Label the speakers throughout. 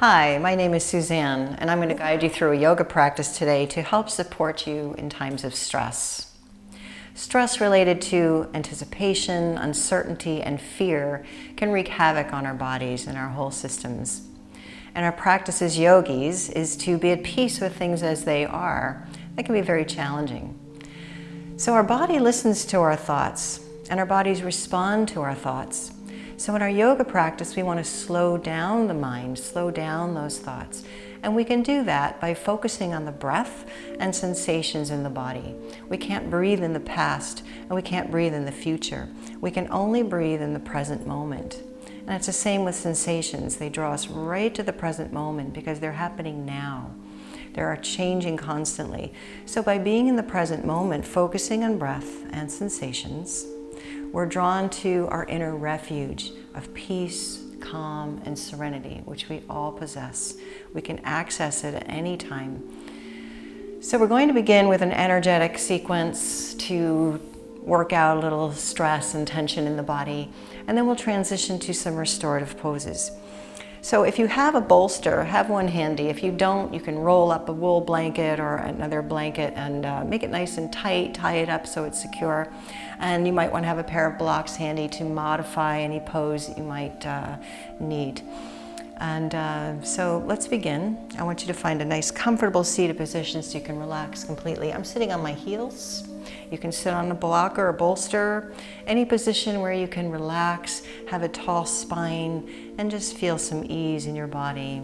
Speaker 1: Hi, my name is Suzan, and I'm going to guide you through a yoga practice today to help support you in times of stress. Stress related to anticipation, uncertainty, and fear can wreak havoc on our bodies and our whole systems. And our practice as yogis is to be at peace with things as they are. That can be very challenging. So our body listens to our thoughts, and our bodies respond to our thoughts. So in our yoga practice, we want to slow down the mind, slow down those thoughts. And we can do that by focusing on the breath and sensations in the body. We can't breathe in the past, and we can't breathe in the future. We can only breathe in the present moment. And it's the same with sensations. They draw us right to the present moment because they're happening now. They are changing constantly. So by being in the present moment, focusing on breath and sensations, we're drawn to our inner refuge of peace, calm, and serenity, which we all possess. We can access it at any time. So we're going to begin with an energetic sequence to work out a little stress and tension in the body, and then we'll transition to some restorative poses. So if you have a bolster, have one handy. If you don't, you can roll up a wool blanket or another blanket and make it nice and tight, tie it up so it's secure. And you might want to have a pair of blocks handy to modify any pose that you might need. And so let's begin. I want you to find a nice comfortable seated position so you can relax completely. I'm sitting on my heels. You can sit on a block or a bolster, any position where you can relax, have a tall spine, and just feel some ease in your body.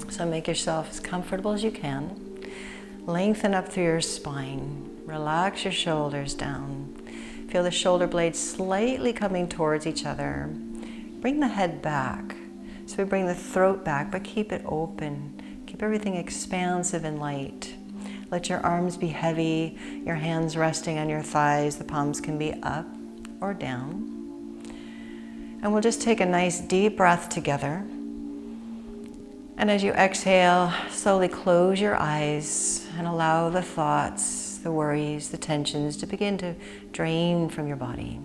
Speaker 1: So make yourself as comfortable as you can. Lengthen up through your spine. Relax your shoulders down. Feel the shoulder blades slightly coming towards each other. Bring the head back. So we bring the throat back, but keep it open. Keep everything expansive and light. Let your arms be heavy, your hands resting on your thighs. The palms can be up or down. And we'll just take a nice deep breath together. And as you exhale, slowly close your eyes and allow the thoughts, the worries, the tensions to begin to drain from your body.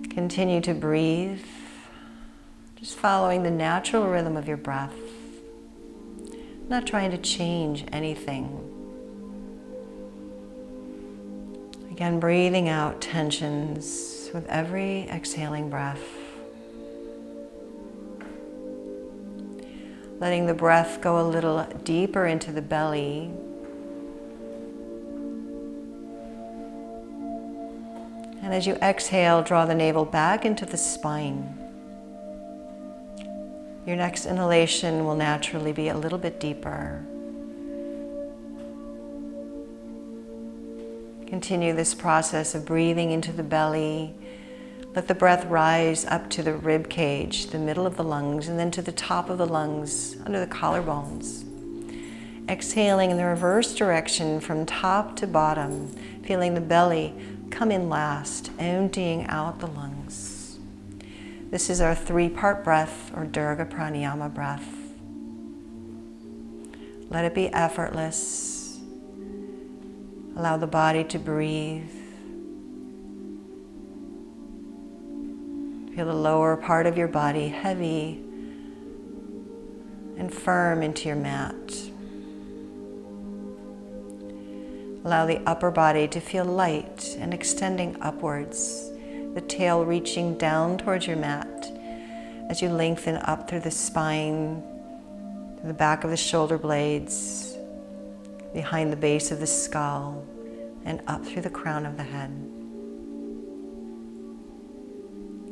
Speaker 1: Continue to breathe, just following the natural rhythm of your breath. Not trying to change anything. Again, breathing out tensions with every exhaling breath. Letting the breath go a little deeper into the belly. And as you exhale, draw the navel back into the spine. Your next inhalation will naturally be a little bit deeper. Continue this process of breathing into the belly. Let the breath rise up to the rib cage, the middle of the lungs, and then to the top of the lungs, under the collarbones. Exhaling in the reverse direction from top to bottom, feeling the belly come in last, emptying out the lungs. This is our 3-part breath, or Durga Pranayama breath. Let it be effortless. Allow the body to breathe. Feel the lower part of your body heavy and firm into your mat. Allow the upper body to feel light and extending upwards, the tail reaching down towards your mat as you lengthen up through the spine, to the back of the shoulder blades, behind the base of the skull, and up through the crown of the head.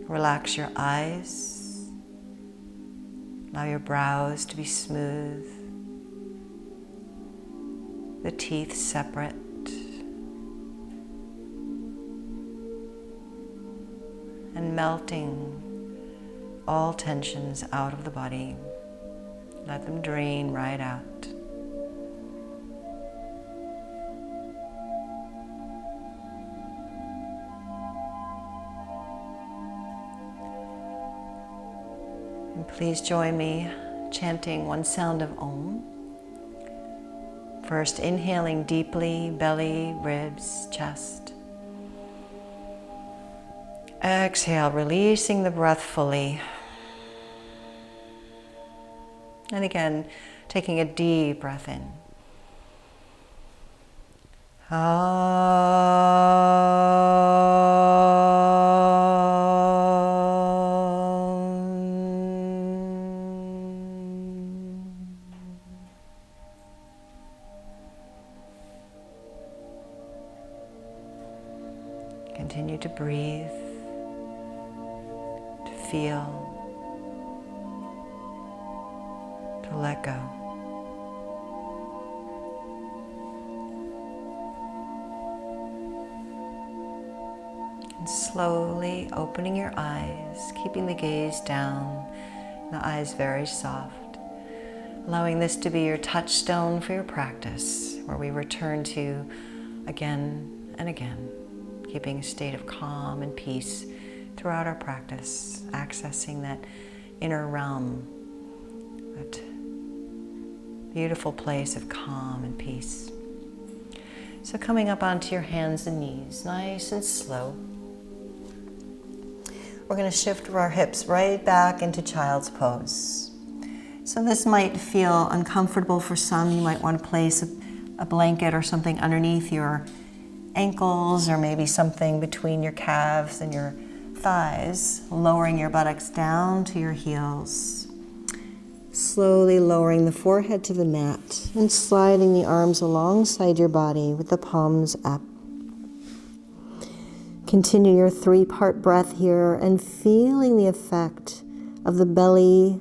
Speaker 1: Relax your eyes. Allow your brows to be smooth, the teeth separate. And melting all tensions out of the body. Let them drain right out. And please join me chanting one sound of Om. First, inhaling deeply, belly, ribs, chest. Exhale, releasing the breath fully. And again, taking a deep breath in. Continue to breathe, to feel, to let go. And slowly opening your eyes, keeping the gaze down, the eyes very soft, allowing this to be your touchstone for your practice, where we return to again and again, keeping a state of calm and peace throughout our practice, accessing that inner realm, that beautiful place of calm and peace. So coming up onto your hands and knees, nice and slow. We're going to shift our hips right back into child's pose. So this might feel uncomfortable for some. You might want to place a blanket or something underneath your ankles, or maybe something between your calves and your thighs, lowering your buttocks down to your heels. Slowly lowering the forehead to the mat and sliding the arms alongside your body with the palms up. Continue your 3-part breath here and feeling the effect of the belly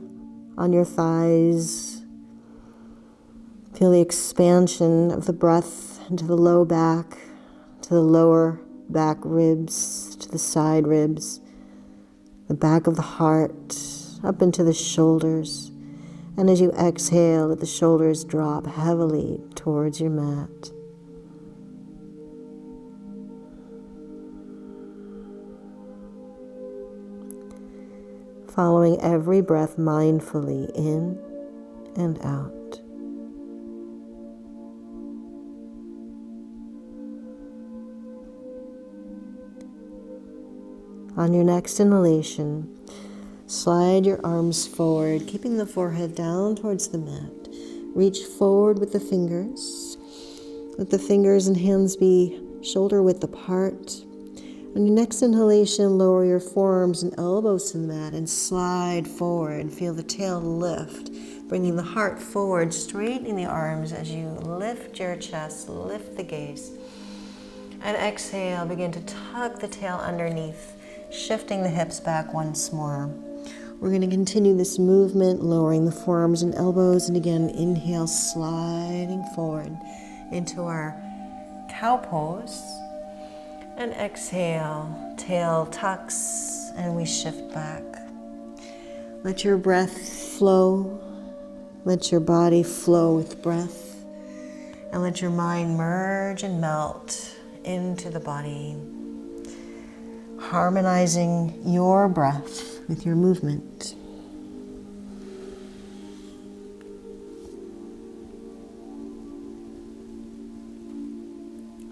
Speaker 1: on your thighs. Feel the expansion of the breath into the low back, to the lower back ribs, to the side ribs, the back of the heart, up into the shoulders. And as you exhale, let the shoulders drop heavily towards your mat. Following every breath mindfully in and out. On your next inhalation, slide your arms forward, keeping the forehead down towards the mat. Reach forward with the fingers. Let the fingers and hands be shoulder width apart. On your next inhalation, lower your forearms and elbows to the mat and slide forward. Feel the tail lift, bringing the heart forward, straightening the arms as you lift your chest, lift the gaze. And exhale, begin to tuck the tail underneath, shifting the hips back once more. We're going to continue this movement, lowering the forearms and elbows, and again, inhale, sliding forward into our cow pose. And exhale, tail tucks, and we shift back. Let your breath flow. Let your body flow with breath. And let your mind merge and melt into the body, harmonizing your breath with your movement.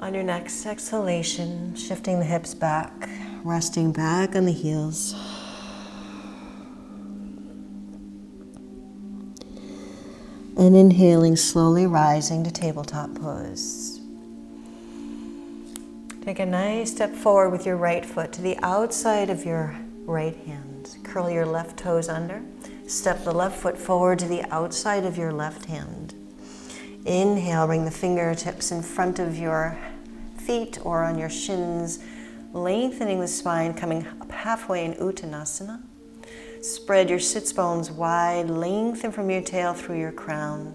Speaker 1: On your next exhalation, shifting the hips back, resting back on the heels. And inhaling, slowly rising to tabletop pose. Take a nice step forward with your right foot to the outside of your right hand. Curl your left toes under. Step the left foot forward to the outside of your left hand. Inhale, bring the fingertips in front of your feet or on your shins, lengthening the spine, coming up halfway in Uttanasana. Spread your sits bones wide, lengthen from your tail through your crown.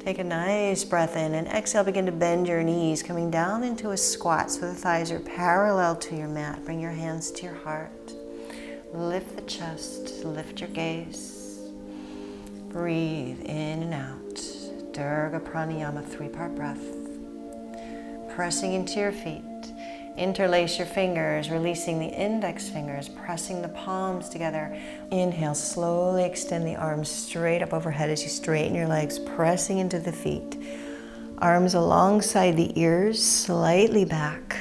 Speaker 1: Take a nice breath in and exhale, begin to bend your knees, coming down into a squat so the thighs are parallel to your mat. Bring your hands to your heart. Lift the chest, lift your gaze. Breathe in and out. Durga Pranayama, 3-part breath. Pressing into your feet. Interlace your fingers, releasing the index fingers, pressing the palms together. Inhale, slowly extend the arms straight up overhead as you straighten your legs, pressing into the feet. Arms alongside the ears, slightly back.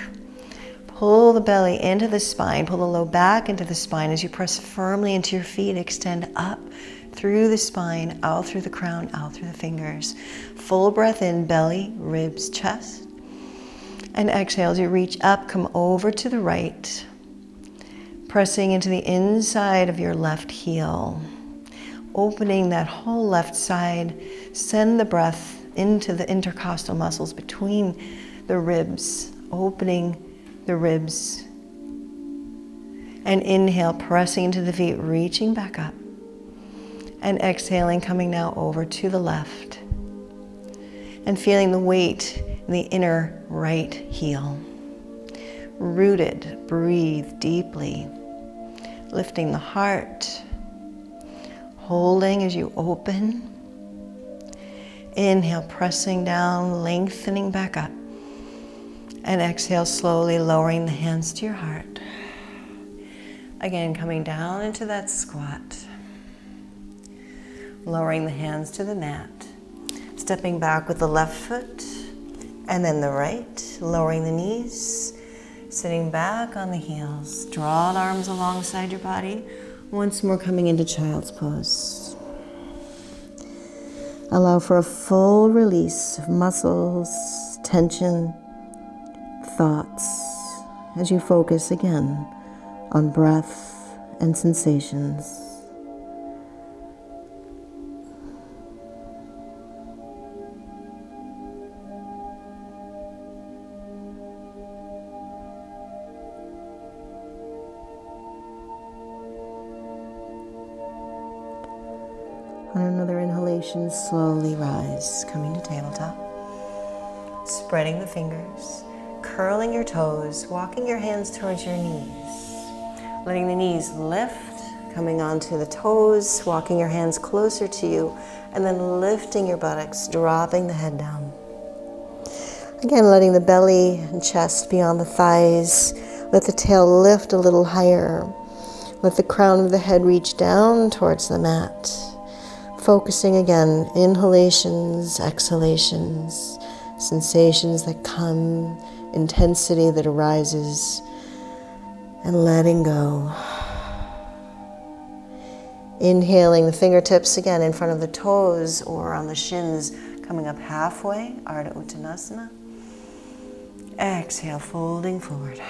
Speaker 1: Pull the belly into the spine, pull the low back into the spine as you press firmly into your feet. Extend up through the spine, out through the crown, out through the fingers. Full breath in, belly, ribs, chest. And exhale as you reach up, come over to the right, pressing into the inside of your left heel. Opening that whole left side, send the breath into the intercostal muscles between the ribs, opening the ribs. And inhale, pressing into the feet, reaching back up. And exhaling, coming now over to the left. And feeling the weight in the inner right heel. Rooted, breathe deeply. Lifting the heart. Holding as you open. Inhale, pressing down, lengthening back up. And exhale, slowly lowering the hands to your heart. Again, coming down into that squat. Lowering the hands to the mat. Stepping back with the left foot and then the right. Lowering the knees. Sitting back on the heels. Draw the arms alongside your body. Once more coming into child's pose. Allow for a full release of muscles, tension, thoughts, as you focus again on breath and sensations. On another inhalation, slowly rise, coming to tabletop. Spreading the fingers, curling your toes, walking your hands towards your knees. Letting the knees lift, coming onto the toes, walking your hands closer to you, and then lifting your buttocks, dropping the head down. Again, letting the belly and chest be on the thighs. Let the tail lift a little higher. Let the crown of the head reach down towards the mat. Focusing again, inhalations, exhalations, sensations that come, intensity that arises, and letting go. Inhaling the fingertips again in front of the toes or on the shins, coming up halfway, Ardha Uttanasana. Exhale, folding forward.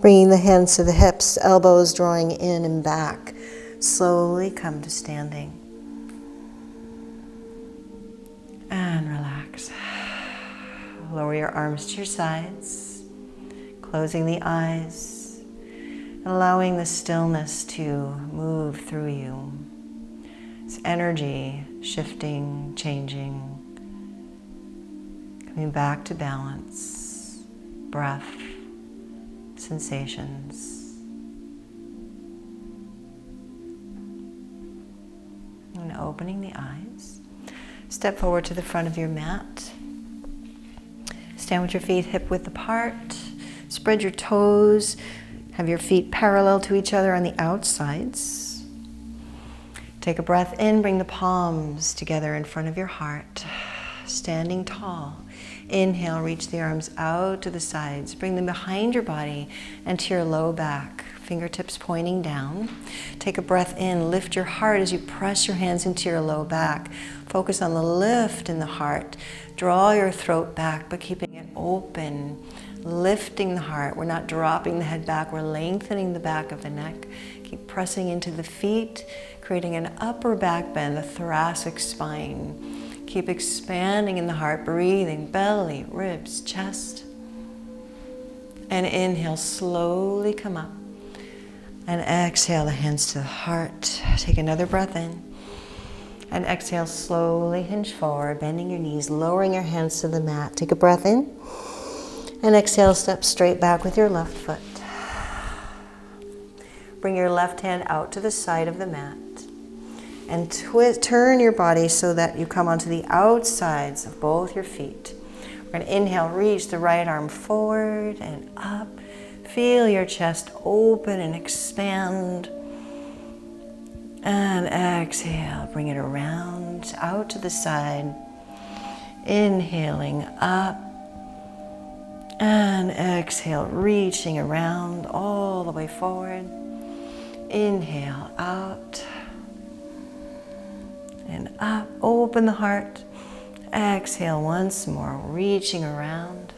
Speaker 1: Bringing the hands to the hips, elbows drawing in and back. Slowly come to standing. And relax. Lower your arms to your sides, closing the eyes, allowing the stillness to move through you. It's energy shifting, changing, coming back to balance, breath, sensations. And opening the eyes. Step forward to the front of your mat. Stand with your feet hip width apart. Spread your toes. Have your feet parallel to each other on the outsides. Take a breath in. Bring the palms together in front of your heart. Standing tall. Inhale, reach the arms out to the sides. Bring them behind your body and to your low back. Fingertips pointing down. Take a breath in. Lift your heart as you press your hands into your low back. Focus on the lift in the heart. Draw your throat back, but keeping it open. Lifting the heart. We're not dropping the head back. We're lengthening the back of the neck. Keep pressing into the feet, creating an upper back bend, the thoracic spine. Keep expanding in the heart, breathing, belly, ribs, chest. And inhale, slowly come up. And exhale, the hands to the heart. Take another breath in. And exhale, slowly hinge forward, bending your knees, lowering your hands to the mat. Take a breath in. And exhale, step straight back with your left foot. Bring your left hand out to the side of the mat. And turn your body so that you come onto the outsides of both your feet. We're going to inhale, reach the right arm forward and up. Feel your chest open and expand. And exhale, bring it around, out to the side. Inhaling up And exhale, reaching around all the way forward. Inhale, out and up. Open the heart. Exhale once more, reaching around.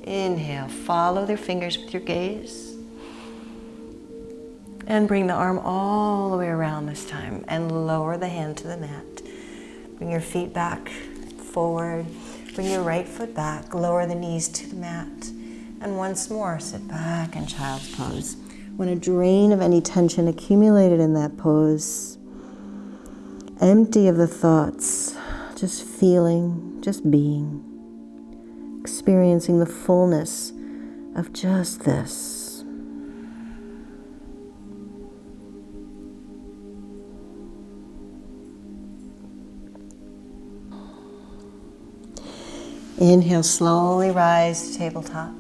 Speaker 1: Inhale, follow their fingers with your gaze. And bring the arm all the way around this time and lower the hand to the mat. Bring your feet back, forward. Bring your right foot back, lower the knees to the mat. And once more, sit back in child's pose. When a drain of any tension accumulated in that pose, empty of the thoughts, just feeling, just being, experiencing the fullness of just this. Inhale, slowly rise to tabletop.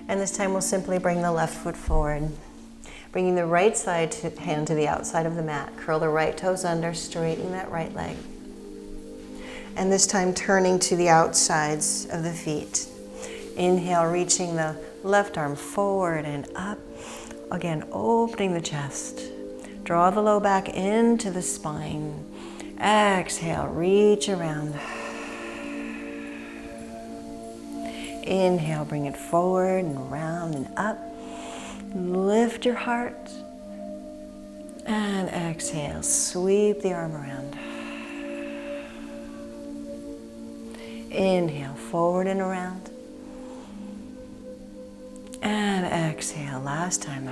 Speaker 1: And this time we'll simply bring the left foot forward. Bringing the right hand to the outside of the mat. Curl the right toes under, straighten that right leg. And this time turning to the outsides of the feet. Inhale, reaching the left arm forward and up. Again, opening the chest. Draw the low back into the spine. Exhale, reach around. Inhale, bring it forward and around and up. Lift your heart. And exhale, sweep the arm around. Inhale, forward and around. And exhale, last time.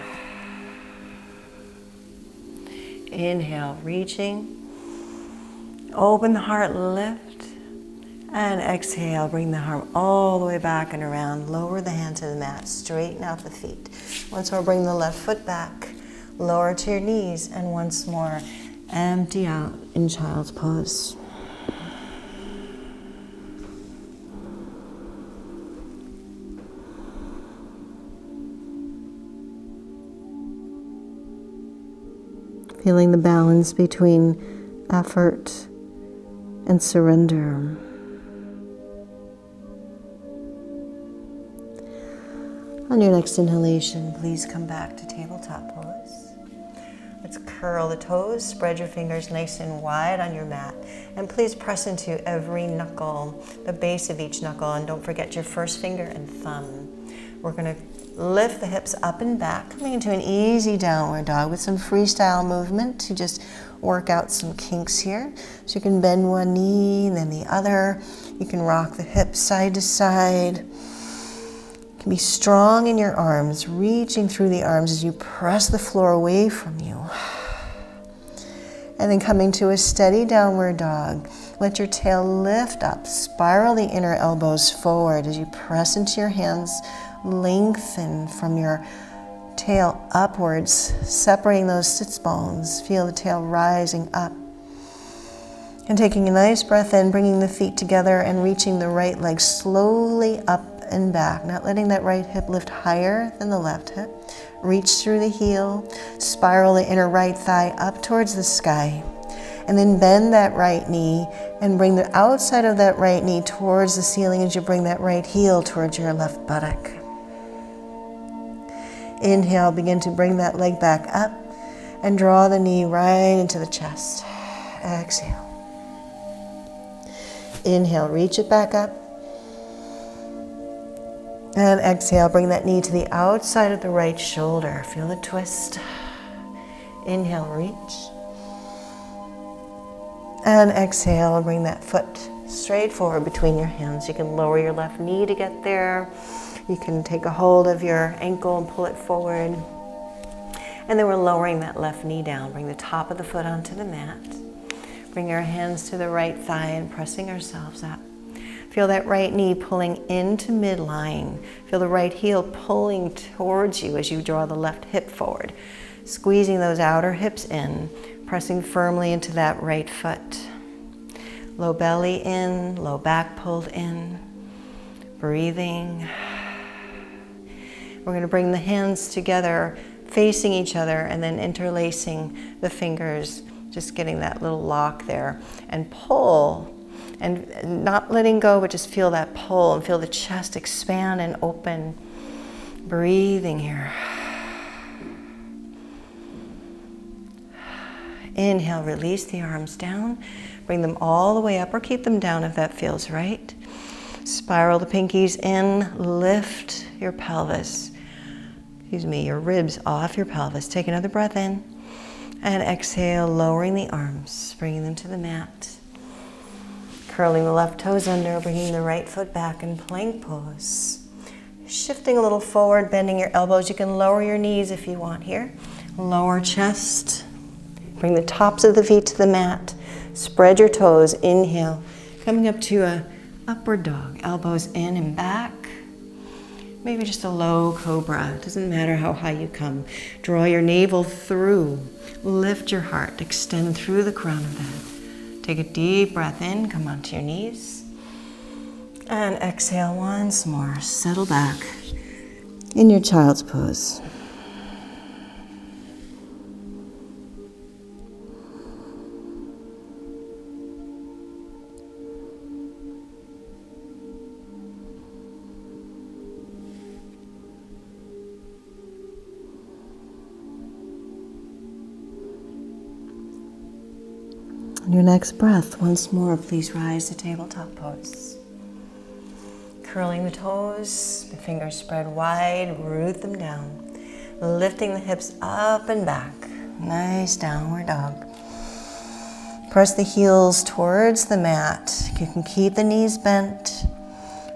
Speaker 1: Inhale, reaching. Open the heart, lift. And exhale, bring the arm all the way back and around. Lower the hand to the mat, straighten out the feet. Once more, bring the left foot back. Lower to your knees, and once more, empty out in child's pose. Feeling the balance between effort and surrender. On your next inhalation, please come back to tabletop pose. Let's curl the toes, spread your fingers nice and wide on your mat, and please press into every knuckle, the base of each knuckle, and don't forget your first finger and thumb. We're going to lift the hips up and back, coming into an easy downward dog with some freestyle movement to just work out some kinks here. So you can bend one knee and then the other. You can rock the hips side to side. You can be strong in your arms, reaching through the arms as you press the floor away from you. And then coming to a steady downward dog. Let your tail lift up, spiral the inner elbows forward as you press into your hands, lengthen from your tail upwards, separating those sits bones. Feel the tail rising up. And taking a nice breath in, bringing the feet together and reaching the right leg slowly up and back, not letting that right hip lift higher than the left hip. Reach through the heel, spiral the inner right thigh up towards the sky, and then bend that right knee and bring the outside of that right knee towards the ceiling as you bring that right heel towards your left buttock. Inhale, begin to bring that leg back up and draw the knee right into the chest. Exhale. Inhale, reach it back up. And exhale, bring that knee to the outside of the right shoulder. Feel the twist. Inhale, reach. And exhale, bring that foot straight forward between your hands. You can lower your left knee to get there. You can take a hold of your ankle and pull it forward. And then we're lowering that left knee down. Bring the top of the foot onto the mat. Bring our hands to the right thigh and pressing ourselves up. Feel that right knee pulling into midline. Feel the right heel pulling towards you as you draw the left hip forward. Squeezing those outer hips in, pressing firmly into that right foot. Low belly in, low back pulled in. Breathing. We're going to bring the hands together, facing each other, and then interlacing the fingers, just getting that little lock there. And pull And not letting go, but just feel that pull and feel the chest expand and open. Breathing here. Inhale, release the arms down. Bring them all the way up or keep them down if that feels right. Spiral the pinkies in, lift your pelvis. Your ribs off your pelvis. Take another breath in and exhale, lowering the arms, bringing them to the mat. Curling the left toes under, bringing the right foot back in plank pose. Shifting a little forward, bending your elbows. You can lower your knees if you want here. Lower chest. Bring the tops of the feet to the mat. Spread your toes. Inhale. Coming up to a upward dog. Elbows in and back. Maybe just a low cobra. It doesn't matter how high you come. Draw your navel through. Lift your heart. Extend through the crown of the head. Take a deep breath in. Come onto your knees. And exhale once more. Settle back in your child's pose. On your next breath, once more, please rise to tabletop pose. Curling the toes, the fingers spread wide, root them down. Lifting the hips up and back. Nice downward dog. Press the heels towards the mat. You can keep the knees bent.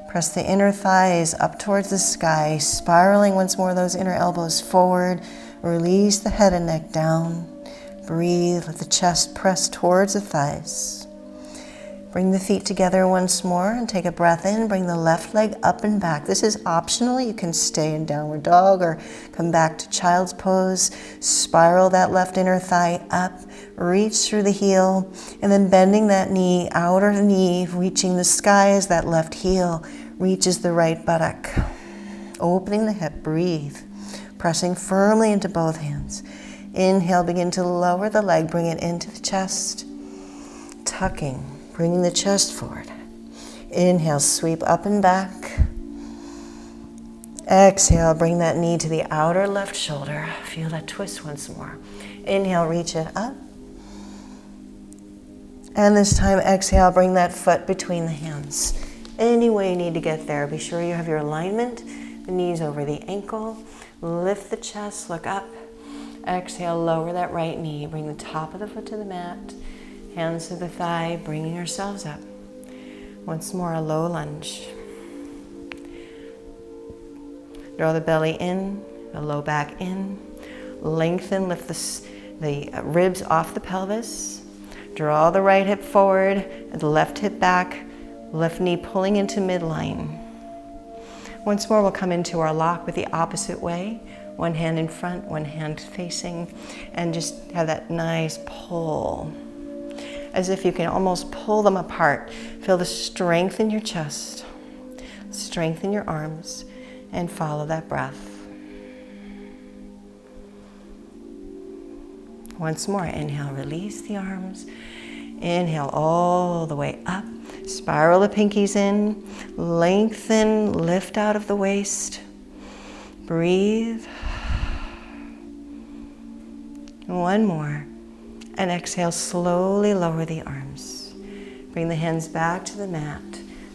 Speaker 1: Press the inner thighs up towards the sky, spiraling once more those inner elbows forward. Release the head and neck down. Breathe, let the chest press towards the thighs. Bring the feet together once more and take a breath in. Bring the left leg up and back. This is optional. You can stay in downward dog or come back to child's pose. Spiral that left inner thigh up. Reach through the heel and then bending that knee, outer knee, reaching the sky as that left heel reaches the right buttock. Opening the hip, breathe. Pressing firmly into both hands. Inhale, begin to lower the leg, bring it into the chest. Tucking. Bringing the chest forward. Inhale, sweep up and back. Exhale, bring that knee to the outer left shoulder. Feel that twist once more. Inhale, reach it up. And this time, exhale, bring that foot between the hands. Any way you need to get there, be sure you have your alignment. The knees over the ankle. Lift the chest, look up. Exhale, lower that right knee. Bring the top of the foot to the mat. Hands to the thigh, bringing ourselves up. Once more, a low lunge. Draw the belly in, the low back in. Lengthen, lift the ribs off the pelvis. Draw the right hip forward, and the left hip back. Left knee pulling into midline. Once more, we'll come into our lock with the opposite way. One hand in front, one hand facing, and just have that nice pull. As if you can almost pull them apart. Feel the strength in your chest, strength in your arms, and follow that breath. Once more, inhale, release the arms. Inhale all the way up. Spiral the pinkies in. Lengthen, lift out of the waist. Breathe. One more. And exhale, slowly lower the arms. Bring the hands back to the mat.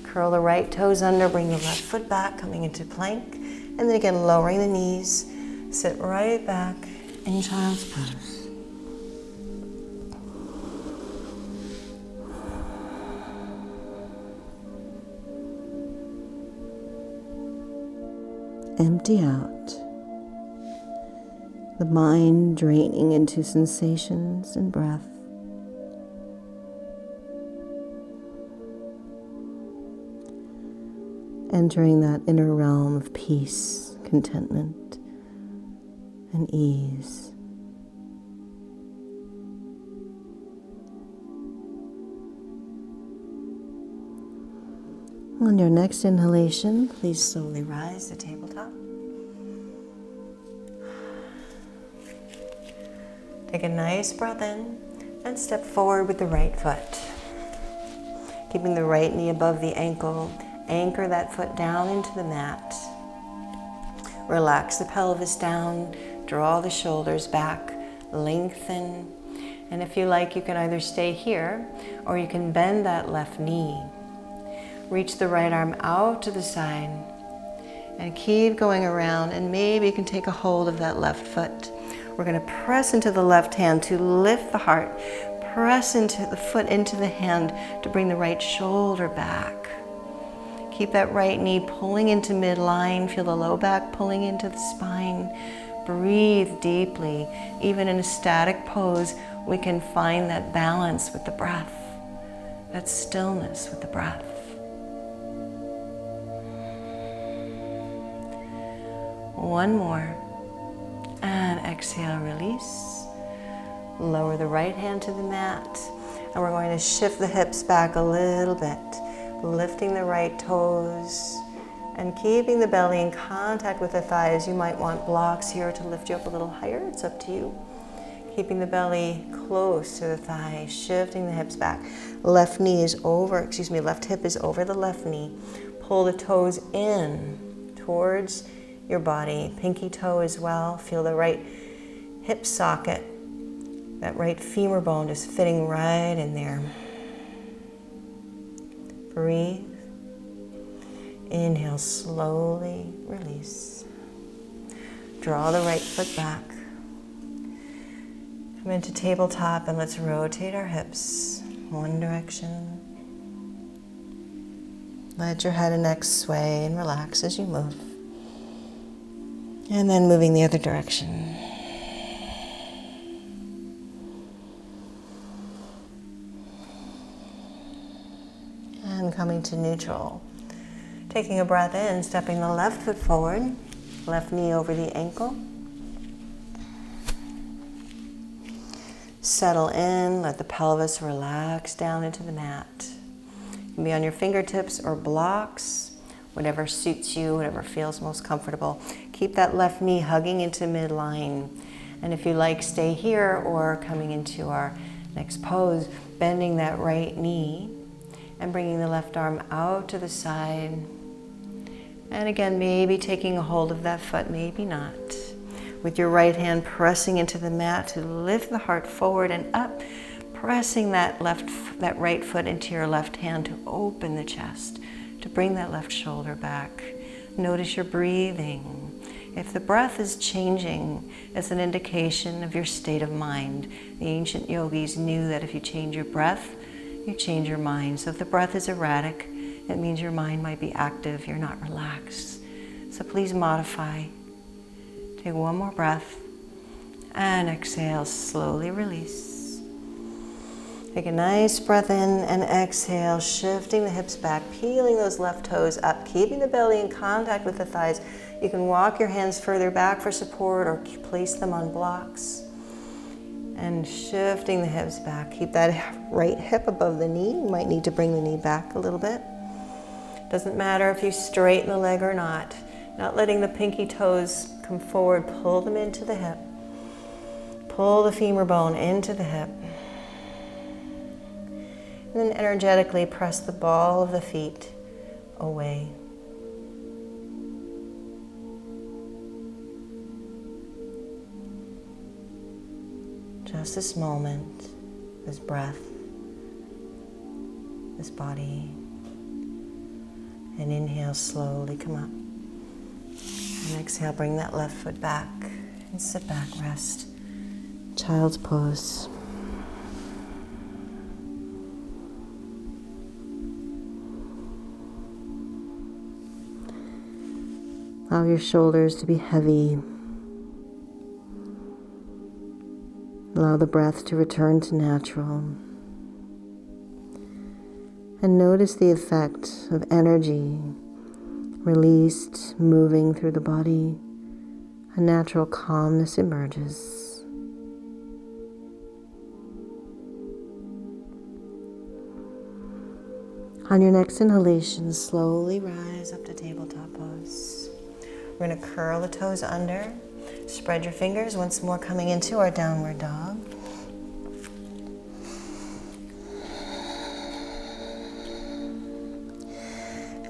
Speaker 1: Curl the right toes under, bring the left foot back, coming into plank. And then again, lowering the knees. Sit right back in child's pose. Empty out. The mind draining into sensations and breath. Entering that inner realm of peace, contentment, and ease. On your next inhalation, please slowly rise to tabletop. Take a nice breath in and step forward with the right foot. Keeping the right knee above the ankle. Anchor that foot down into the mat. Relax the pelvis down. Draw the shoulders back. Lengthen. And if you like, you can either stay here or you can bend that left knee. Reach the right arm out to the side and keep going around, and maybe you can take a hold of that left foot. We're going to press into the left hand to lift the heart. Press into the foot into the hand to bring the right shoulder back. Keep that right knee pulling into midline. Feel the low back pulling into the spine. Breathe deeply. Even in a static pose, we can find that balance with the breath, that stillness with the breath. One more. And exhale, release. Lower the right hand to the mat. And we're going to shift the hips back a little bit. Lifting the right toes and keeping the belly in contact with the thighs. You might want blocks here to lift you up a little higher. It's up to you. Keeping the belly close to the thighs, shifting the hips back. Left hip is over the left knee. Pull the toes in towards your body. Pinky toe as well. Feel the right hip socket, that right femur bone just fitting right in there. Breathe. Inhale, slowly release. Draw the right foot back. Come into tabletop and let's rotate our hips. One direction. Let your head and neck sway and relax as you move. And then moving the other direction. And coming to neutral. Taking a breath in, stepping the left foot forward, left knee over the ankle. Settle in, let the pelvis relax down into the mat. You can be on your fingertips or blocks, whatever suits you, whatever feels most comfortable. Keep that left knee hugging into midline. And if you like, stay here or coming into our next pose, bending that right knee and bringing the left arm out to the side. And again, maybe taking a hold of that foot, maybe not. With your right hand pressing into the mat to lift the heart forward and up, pressing that right foot into your left hand to open the chest, to bring that left shoulder back. Notice your breathing. If the breath is changing, it's an indication of your state of mind. The ancient yogis knew that if you change your breath, you change your mind. So if the breath is erratic, it means your mind might be active, you're not relaxed. So please modify. Take one more breath and exhale, slowly release. Take a nice breath in and exhale, shifting the hips back, peeling those left toes up, keeping the belly in contact with the thighs. You can walk your hands further back for support or place them on blocks. And shifting the hips back. Keep that right hip above the knee. You might need to bring the knee back a little bit. Doesn't matter if you straighten the leg or not. Not letting the pinky toes come forward. Pull them into the hip. Pull the femur bone into the hip. And then energetically press the ball of the feet away. Just this moment, this breath, this body. And inhale, slowly come up. And exhale, bring that left foot back. And sit back, rest. Child's pose. Allow your shoulders to be heavy. Allow the breath to return to natural. And notice the effect of energy released, moving through the body. A natural calmness emerges. On your next inhalation, slowly rise up to tabletop pose. We're going to curl the toes under. Spread your fingers, once more coming into our downward dog.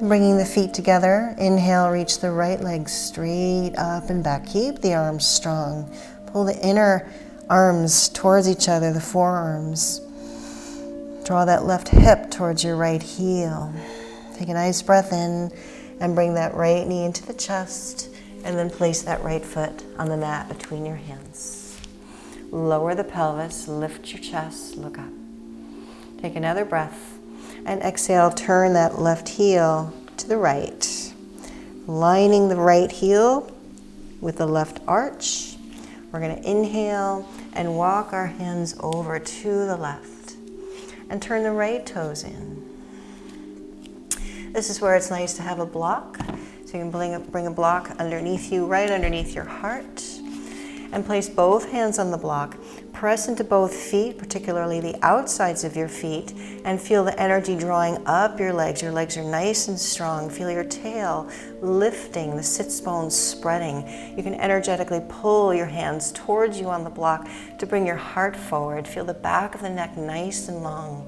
Speaker 2: Bringing the feet together, inhale, reach the right leg straight up and back. Keep the arms strong. Pull the inner arms towards each other, the forearms. Draw that left hip towards your right heel. Take a nice breath in and bring that right knee into the chest, and then place that right foot on the mat between your hands. Lower the pelvis, lift your chest, look up. Take another breath. And exhale, turn that left heel to the right. Lining the right heel with the left arch. We're going to inhale and walk our hands over to the left. And turn the right toes in. This is where it's nice to have a block. So you can bring a block underneath you, right underneath your heart. And place both hands on the block. Press into both feet, particularly the outsides of your feet, and feel the energy drawing up your legs. Your legs are nice and strong. Feel your tail lifting, the sits bones spreading. You can energetically pull your hands towards you on the block to bring your heart forward. Feel the back of the neck nice and long.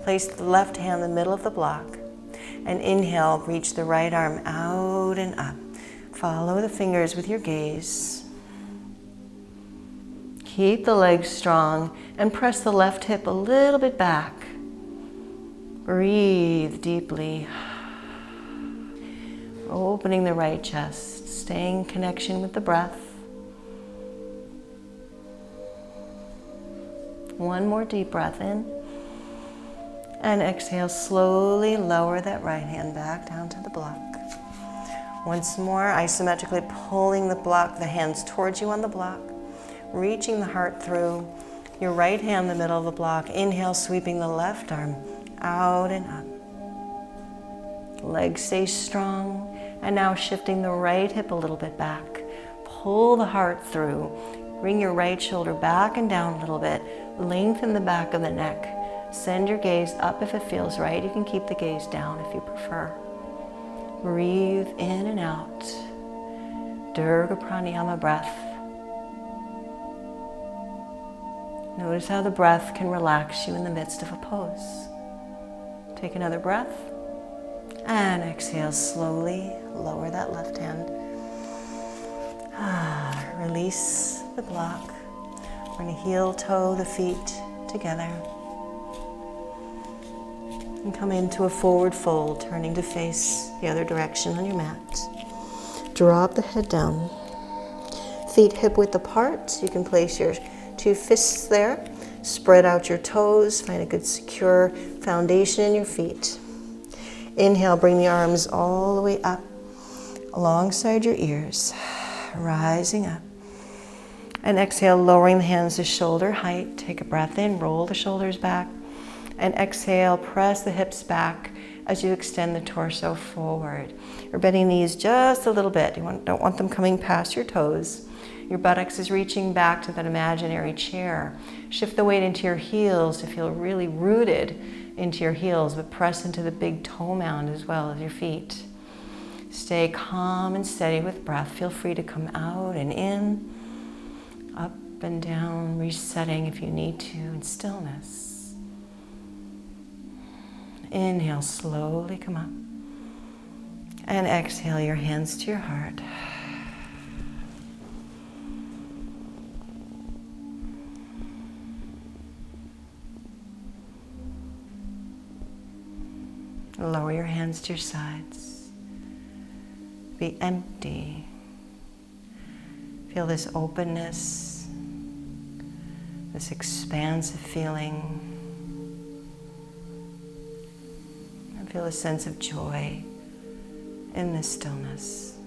Speaker 2: Place the left hand in the middle of the block. And inhale, reach the right arm out and up. Follow the fingers with your gaze. Keep the legs strong and press the left hip a little bit back. Breathe deeply. Opening the right chest, staying in connection with the breath. One more deep breath in. And exhale, slowly lower that right hand back down to the block. Once more, isometrically pulling the hands towards you on the block. Reaching the heart through. Your right hand in the middle of the block. Inhale, sweeping the left arm out and up. Legs stay strong. And now shifting the right hip a little bit back. Pull the heart through. Bring your right shoulder back and down a little bit. Lengthen the back of the neck. Send your gaze up if it feels right. You can keep the gaze down if you prefer. Breathe in and out. Durga Pranayama breath. Notice how the breath can relax you in the midst of a pose. Take another breath. And exhale slowly. Lower that left hand. Release the block. We're going to heel toe the feet together. And come into a forward fold, turning to face the other direction on your mat. Drop the head down. Feet hip width apart. You can place your 2 fists there. Spread out your toes. Find a good secure foundation in your feet. Inhale, bring the arms all the way up alongside your ears. Rising up. And exhale, lowering the hands to shoulder height. Take a breath in, roll the shoulders back. And exhale, press the hips back as you extend the torso forward. You're bending knees just a little bit. You don't want them coming past your toes. Your buttocks is reaching back to that imaginary chair. Shift the weight into your heels to feel really rooted into your heels, but press into the big toe mound as well as your feet. Stay calm and steady with breath. Feel free to come out and in, up and down, resetting if you need to in stillness. Inhale, slowly come up. And exhale, your hands to your heart. Lower your hands to your sides. Be empty. Feel this openness, this expansive feeling. And feel a sense of joy in this stillness.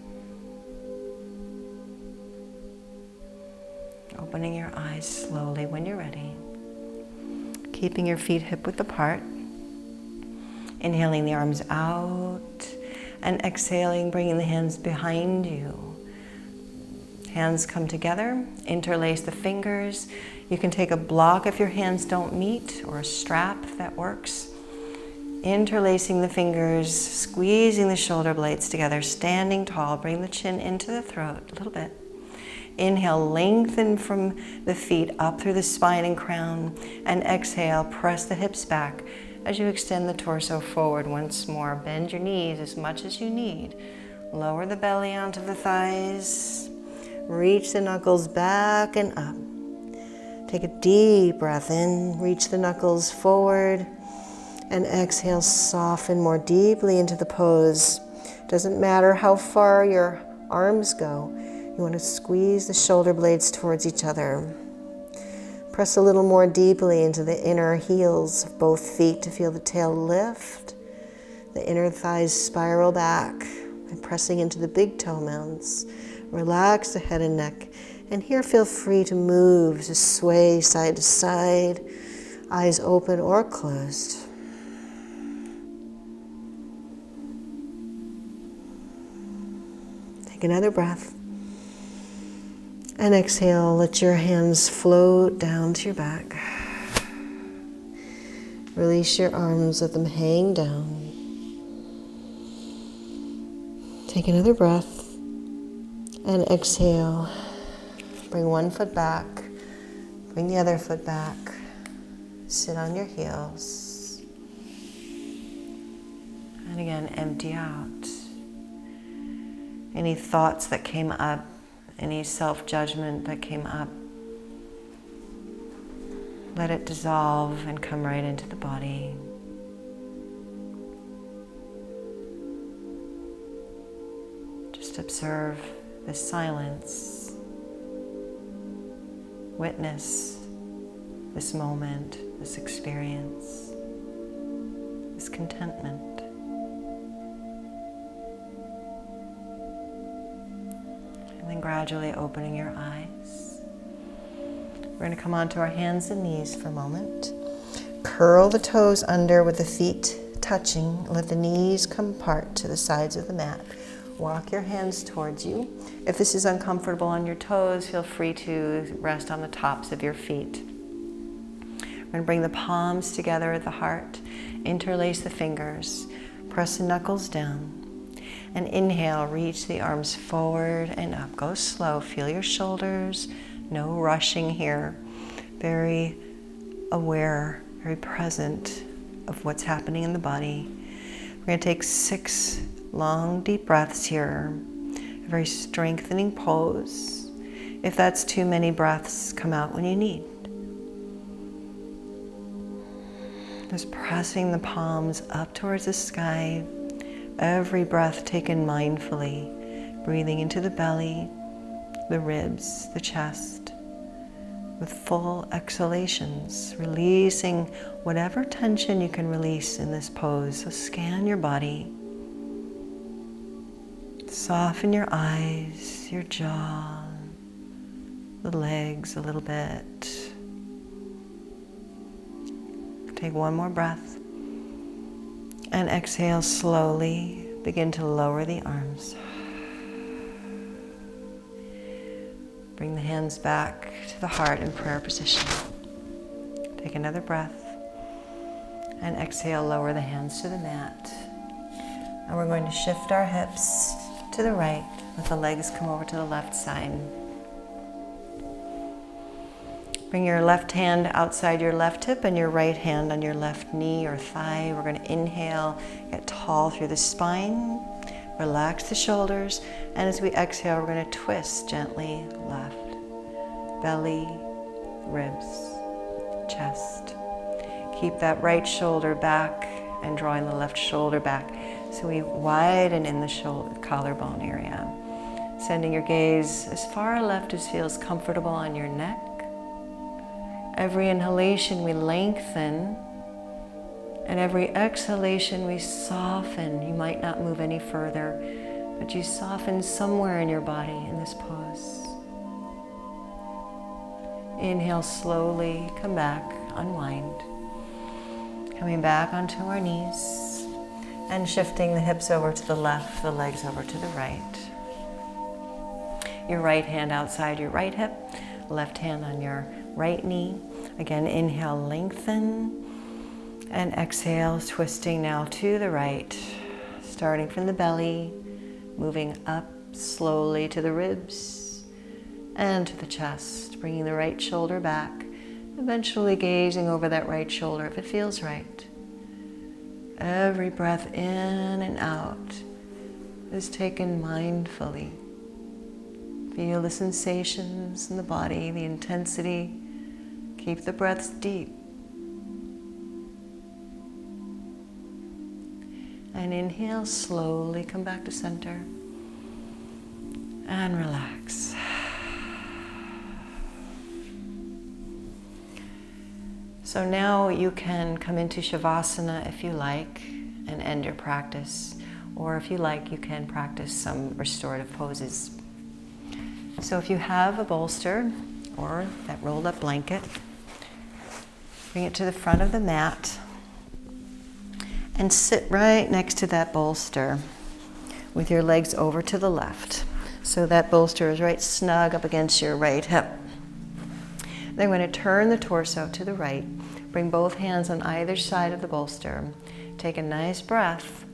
Speaker 2: Opening your eyes slowly when you're ready. Keeping your feet hip width apart. Inhaling the arms out and exhaling, bringing the hands behind you. Hands come together, interlace the fingers. You can take a block if your hands don't meet, or a strap if that works. Interlacing the fingers, squeezing the shoulder blades together, standing tall. Bring the chin into the throat a little bit. Inhale, lengthen from the feet up through the spine and crown. And exhale, press the hips back.
Speaker 1: As you extend the torso forward once more, bend your knees as much as you need. Lower the belly onto the thighs. Reach the knuckles back and up. Take a deep breath in, reach the knuckles forward, and exhale, soften more deeply into the pose. Doesn't matter how far your arms go. You want to squeeze the shoulder blades towards each other. Press a little more deeply into the inner heels of both feet to feel the tail lift, the inner thighs spiral back, and pressing into the big toe mounds. Relax the head and neck. And here feel free to move, to sway side to side, eyes open or closed. Take another breath. And exhale, let your hands float down to your back. Release your arms, let them hang down. Take another breath and exhale. Bring one foot back, bring the other foot back. Sit on your heels. And again, empty out any thoughts that came up, any self-judgment that came up. Let it dissolve and come right into the body. Just observe this silence. Witness this moment, this experience, this contentment. And then gradually opening your eyes. We're going to come onto our hands and knees for a moment. Curl the toes under with the feet touching. Let the knees come apart to the sides of the mat. Walk your hands towards you. If this is uncomfortable on your toes, feel free to rest on the tops of your feet. We're going to bring the palms together at the heart. Interlace the fingers. Press the knuckles down. And inhale, reach the arms forward and up. Go slow. Feel your shoulders. No rushing here. Very aware, very present of what's happening in the body. We're going to take 6 long, deep breaths here. A very strengthening pose. If that's too many breaths, come out when you need. Just pressing the palms up towards the sky. Every breath taken mindfully. Breathing into the belly, the ribs, the chest. With full exhalations. Releasing whatever tension you can release in this pose. So scan your body. Soften your eyes, your jaw, the legs a little bit. Take one more breath. And exhale slowly. Begin to lower the arms. Bring the hands back to the heart in prayer position. Take another breath. And exhale, lower the hands to the mat. And we're going to shift our hips to the right. Let the legs come over to the left side. Bring your left hand outside your left hip and your right hand on your left knee or thigh. We're going to inhale, get tall through the spine. Relax the shoulders. And as we exhale, we're going to twist gently left. Belly, ribs, chest. Keep that right shoulder back and drawing the left shoulder back. So we widen in the shoulder, collarbone area. Sending your gaze as far left as feels comfortable on your neck. Every inhalation we lengthen, and every exhalation we soften. You might not move any further, but you soften somewhere in your body in this pose. Inhale slowly, come back, unwind. Coming back onto our knees and shifting the hips over to the left, the legs over to the right. Your right hand outside your right hip, left hand on your right knee. Again, inhale, lengthen, and exhale, twisting now to the right, starting from the belly, moving up slowly to the ribs and to the chest, bringing the right shoulder back, eventually gazing over that right shoulder if it feels right. Every breath in and out is taken mindfully. Feel the sensations in the body, the intensity. Keep the breaths deep. And inhale, slowly come back to center. And relax. So now you can come into Shavasana if you like and end your practice. Or if you like, you can practice some restorative poses. So if you have a bolster or that rolled up blanket, bring it to the front of the mat and sit right next to that bolster with your legs over to the left. So that bolster is right snug up against your right hip. Then we're going to turn the torso to the right. Bring both hands on either side of the bolster. Take a nice breath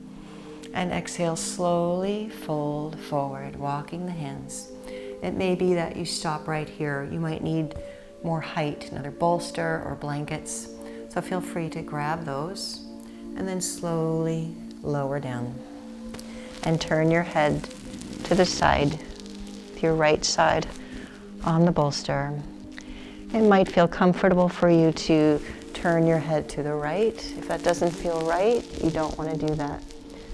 Speaker 1: and exhale, slowly fold forward, walking the hands. It may be that you stop right here. You might need more height, another bolster or blankets. So feel free to grab those and then slowly lower down. And turn your head to the side, to your right side on the bolster. It might feel comfortable for you to turn your head to the right. If that doesn't feel right, you don't want to do that.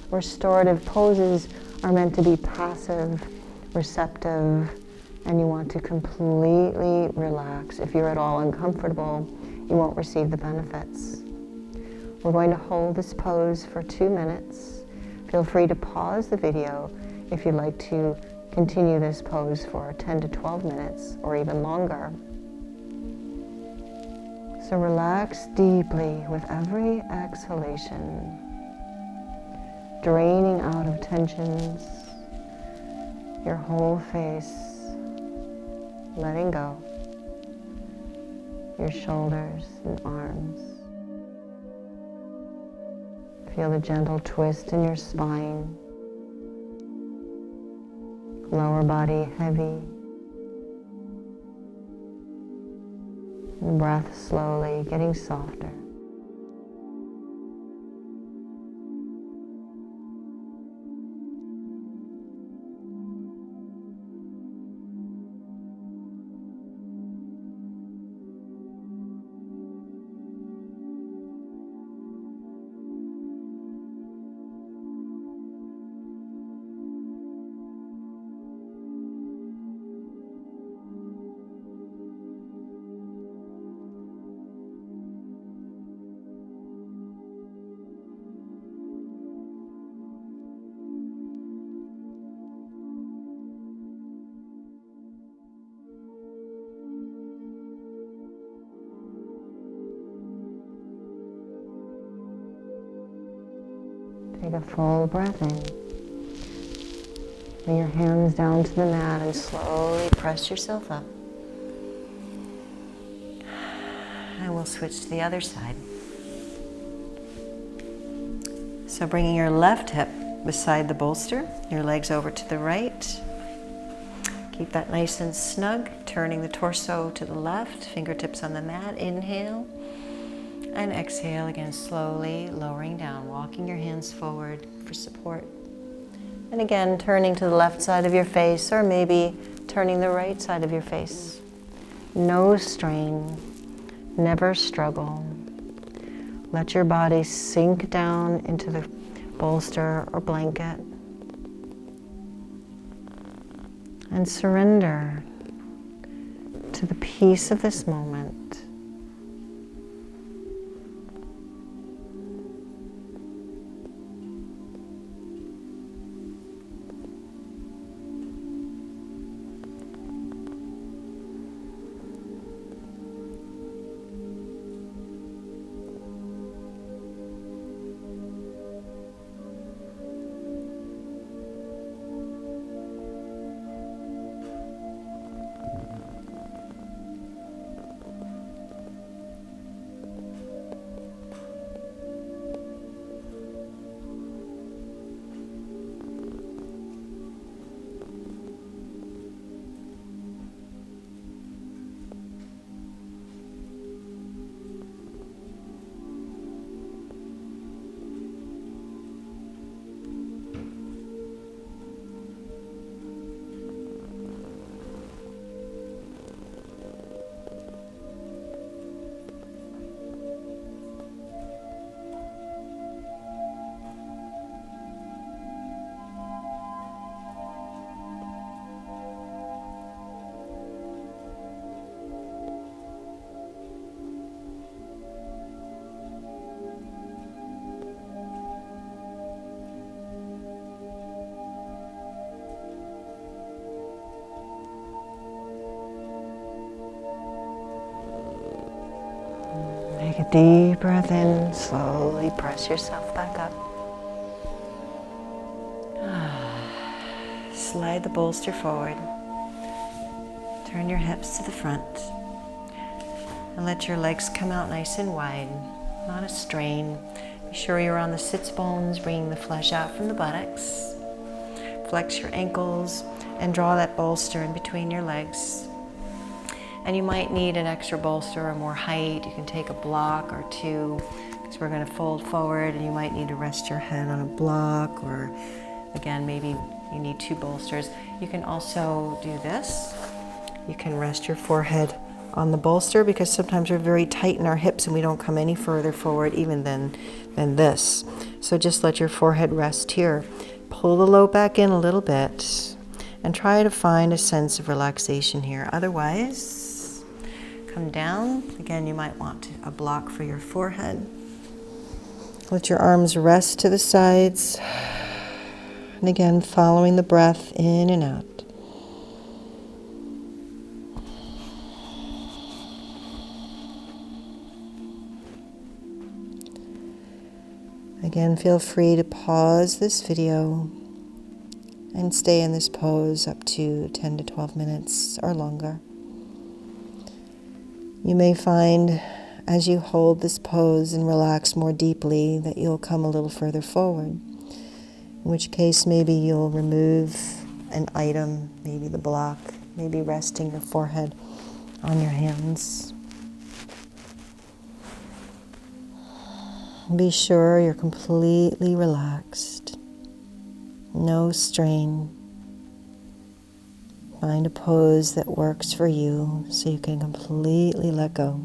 Speaker 1: Restorative poses are meant to be passive, receptive, and you want to completely relax. If you're at all uncomfortable, you won't receive the benefits. We're going to hold this pose for 2 minutes. Feel free to pause the video if you'd like to continue this pose for 10 to 12 minutes or even longer. So relax deeply with every exhalation, draining out of tensions, your whole face, letting go, your shoulders and arms. Feel the gentle twist in your spine, lower body heavy. And breath slowly getting softer. Take a full breath in. Bring your hands down to the mat and slowly press yourself up. And we'll switch to the other side. So bringing your left hip beside the bolster, your legs over to the right. Keep that nice and snug, turning the torso to the left, fingertips on the mat, inhale. And exhale again, slowly lowering down, walking your hands forward for support. And again, turning to the left side of your face, or maybe turning the right side of your face. No strain, never struggle. Let your body sink down into the bolster or blanket. And surrender to the peace of this moment. deep breath in, slowly press yourself back up. Slide the bolster forward. Turn your hips to the front. And let your legs come out nice and wide, not a strain. Be sure you're on the sits bones, bringing the flesh out from the buttocks. Flex your ankles and draw that bolster in between your legs. And you might need an extra bolster or more height. You can take a block or two, because we're going to fold forward, and you might need to rest your head on a block, or again, maybe you need 2 bolsters. You can also do this. You can rest your forehead on the bolster, because sometimes we're very tight in our hips and we don't come any further forward even than this. So just let your forehead rest here. Pull the lobe back in a little bit and try to find a sense of relaxation here. Otherwise, come down. Again, you might want a block for your forehead. Let your arms rest to the sides. And again, following the breath in and out. Again, feel free to pause this video and stay in this pose up to 10 to 12 minutes or longer. You may find as you hold this pose and relax more deeply that you'll come a little further forward, in which case maybe you'll remove an item, maybe the block, maybe resting your forehead on your hands. Be sure you're completely relaxed. No strain. Find a pose that works for you so you can completely let go.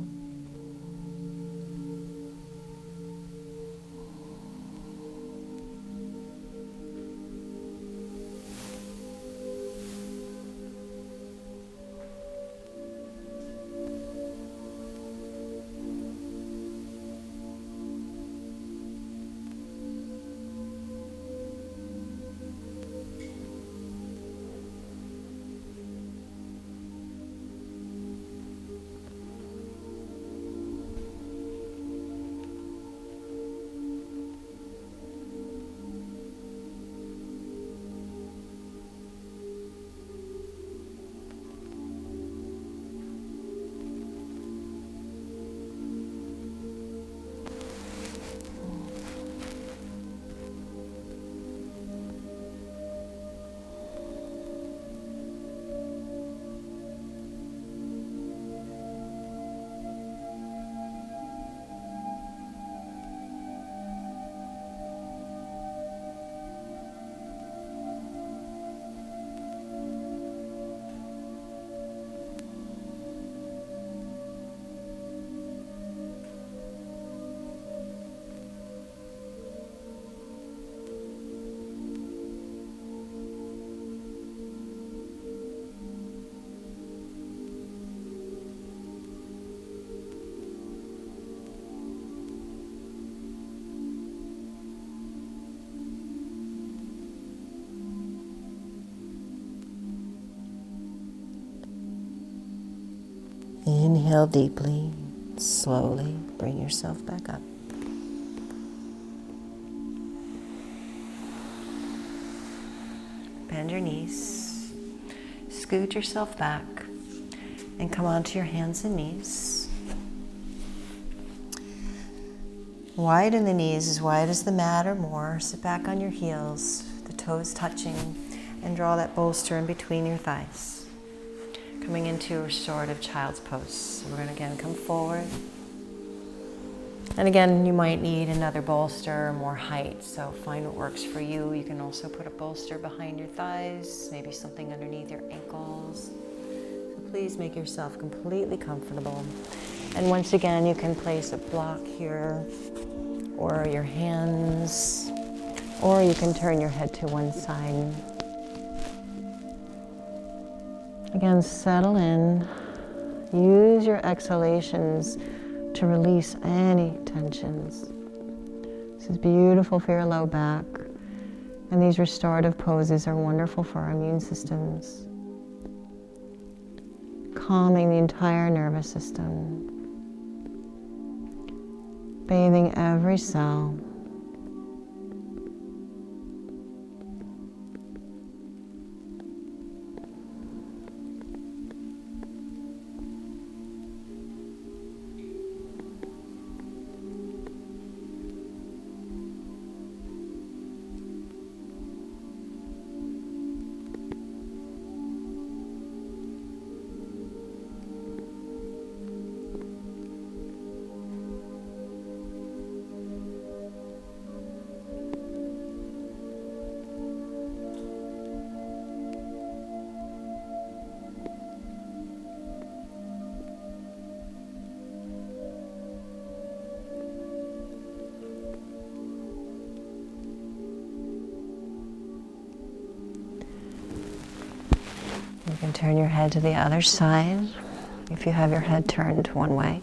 Speaker 1: Inhale deeply, slowly bring yourself back up. Bend your knees, scoot yourself back, and come onto your hands and knees. Widen the knees as wide as the mat or more. Sit back on your heels, the toes touching, and draw that bolster in between your thighs. Coming into a restorative child's pose. So we're going to again come forward. And again, you might need another bolster or more height, so find what works for you. You can also put a bolster behind your thighs, maybe something underneath your ankles. So please make yourself completely comfortable. And once again, you can place a block here, or your hands, or you can turn your head to one side. Again, settle in. Use your exhalations to release any tensions. This is beautiful for your low back. And these restorative poses are wonderful for our immune systems. Calming the entire nervous system. bathing every cell. You can turn your head to the other side if you have your head turned one way.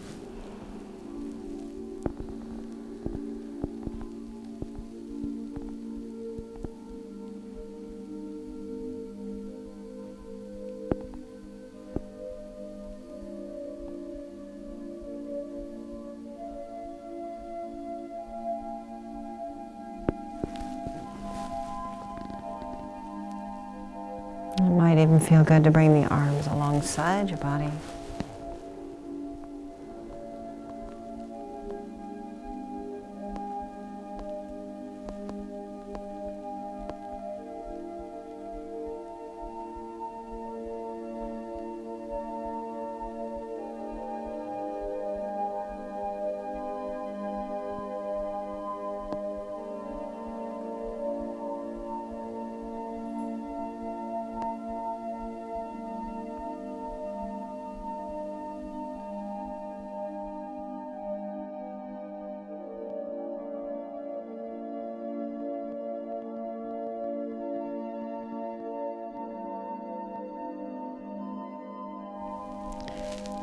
Speaker 1: It might even feel good to bring the arms alongside your body.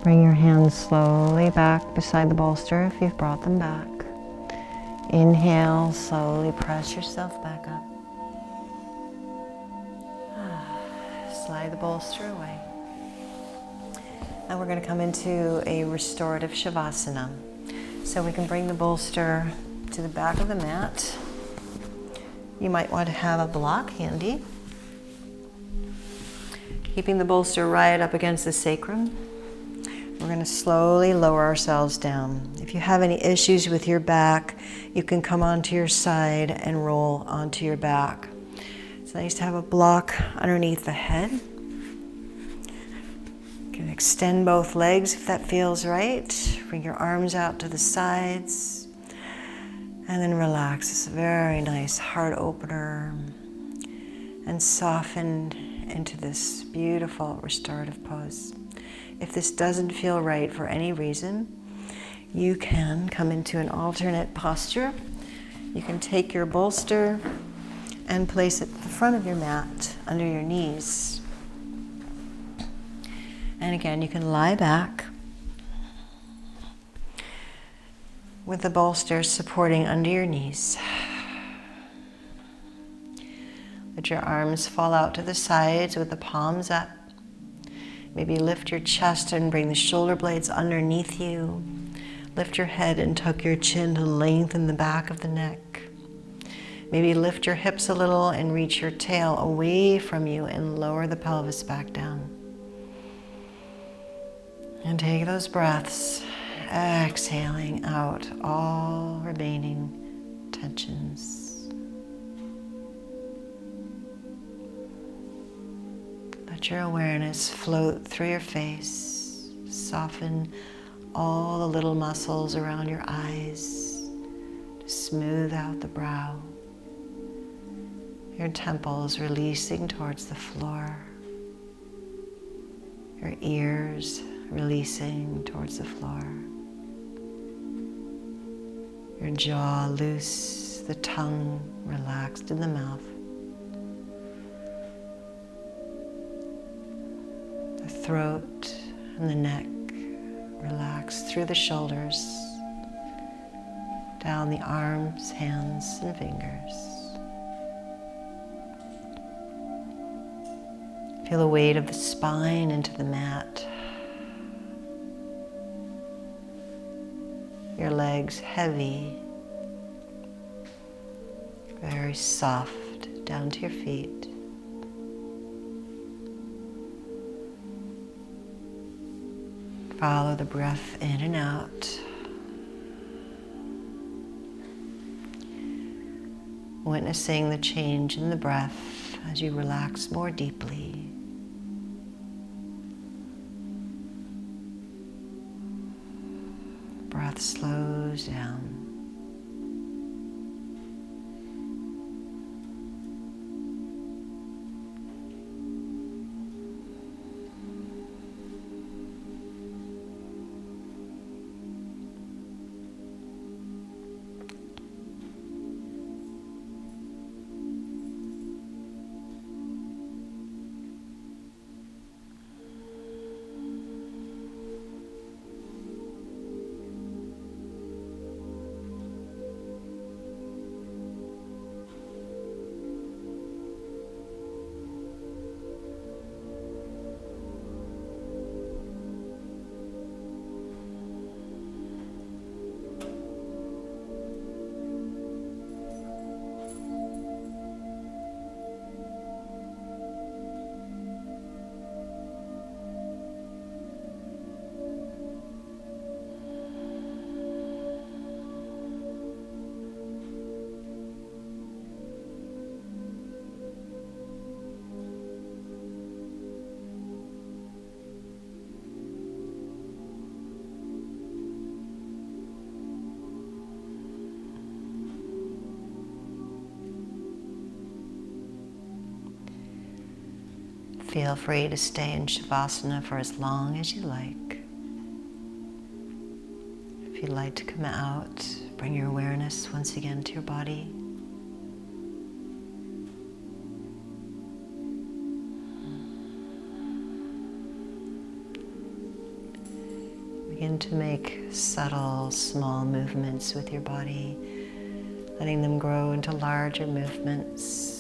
Speaker 1: Bring your hands slowly back beside the bolster if you've brought them back. Inhale, slowly press yourself back up. Slide the bolster away. Now we're going to come into a restorative Shavasana. So we can bring the bolster to the back of the mat. You might want to have a block handy. Keeping the bolster right up against the sacrum. We're going to slowly lower ourselves down. If you have any issues with your back, you can come onto your side and roll onto your back. It's nice to have a block underneath the head. You can extend both legs if that feels right. Bring your arms out to the sides. And then relax. It's a very nice heart opener. And soften into this beautiful restorative pose. If this doesn't feel right for any reason, you can come into an alternate posture. You can take your bolster and place it at the front of your mat under your knees. And again, you can lie back with the bolster supporting under your knees. Let your arms fall out to the sides with the palms up. Maybe lift your chest and bring the shoulder blades underneath you. Lift your head and tuck your chin to lengthen the back of the neck. Maybe lift your hips a little and reach your tail away from you and lower the pelvis back down. And take those breaths, exhaling out all remaining tensions. Let your awareness float through your face. Soften all the little muscles around your eyes to smooth out the brow. Your temples releasing towards the floor. Your ears releasing towards the floor. Your jaw loose, the tongue relaxed in the mouth. The throat and the neck relax through the shoulders, down the arms, hands, and fingers. Feel the weight of the spine into the mat. Your legs legs heavy, very soft down to your feet. Follow the breath in and out. Witnessing the change in the breath as you relax more deeply. Breath slows down. Feel free to stay in Shavasana for as long as you like. If you'd like to come out, bring your awareness once again to your body. Begin to make subtle, small movements with your body, letting them grow into larger movements.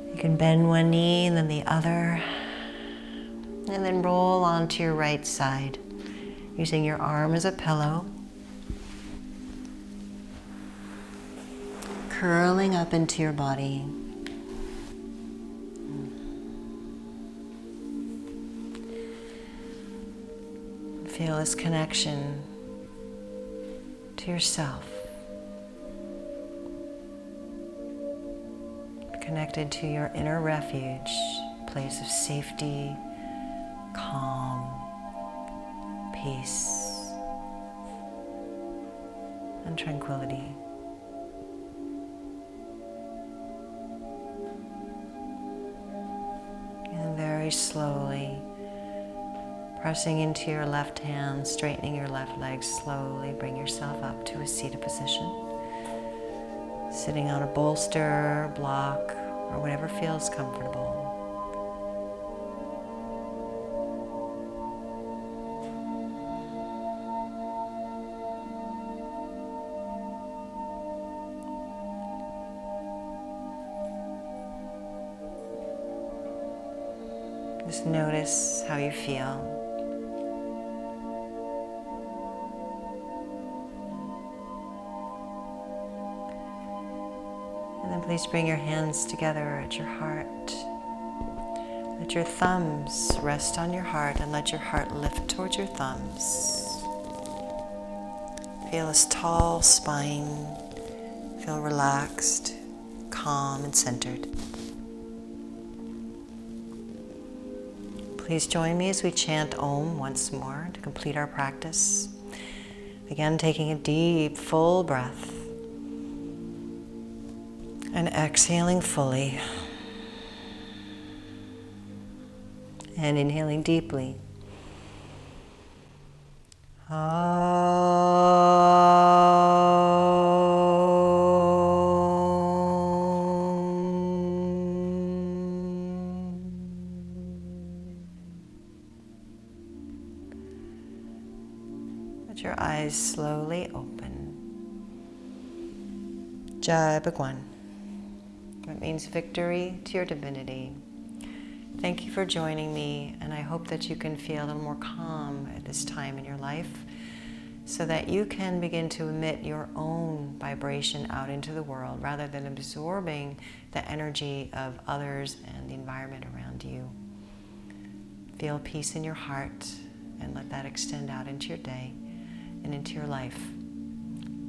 Speaker 1: You can bend one knee and then the other, and then roll onto your right side, using your arm as a pillow, curling up into your body. Feel this connection to yourself. Connected to your inner refuge, place of safety, calm, peace, and tranquility. And very slowly, pressing into your left hand, straightening your left leg slowly, bring yourself up to a seated position. Sitting on a bolster, block, or whatever feels comfortable. Just notice how you feel. Please bring your hands together at your heart. Let your thumbs rest on your heart and let your heart lift towards your thumbs. Feel this tall spine. Feel relaxed, calm, and centered. Please join me as we chant Om once more to complete our practice. Again, taking a deep, full breath. And exhaling fully. And inhaling deeply. Let your eyes slowly open. Jai Bhagwan. It means victory to your divinity. Thank you for joining me, and I hope that you can feel a little more calm at this time in your life so that you can begin to emit your own vibration out into the world rather than absorbing the energy of others and the environment around you. Feel peace in your heart and let that extend out into your day and into your life.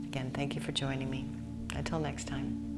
Speaker 1: Again, thank you for joining me. Until next time.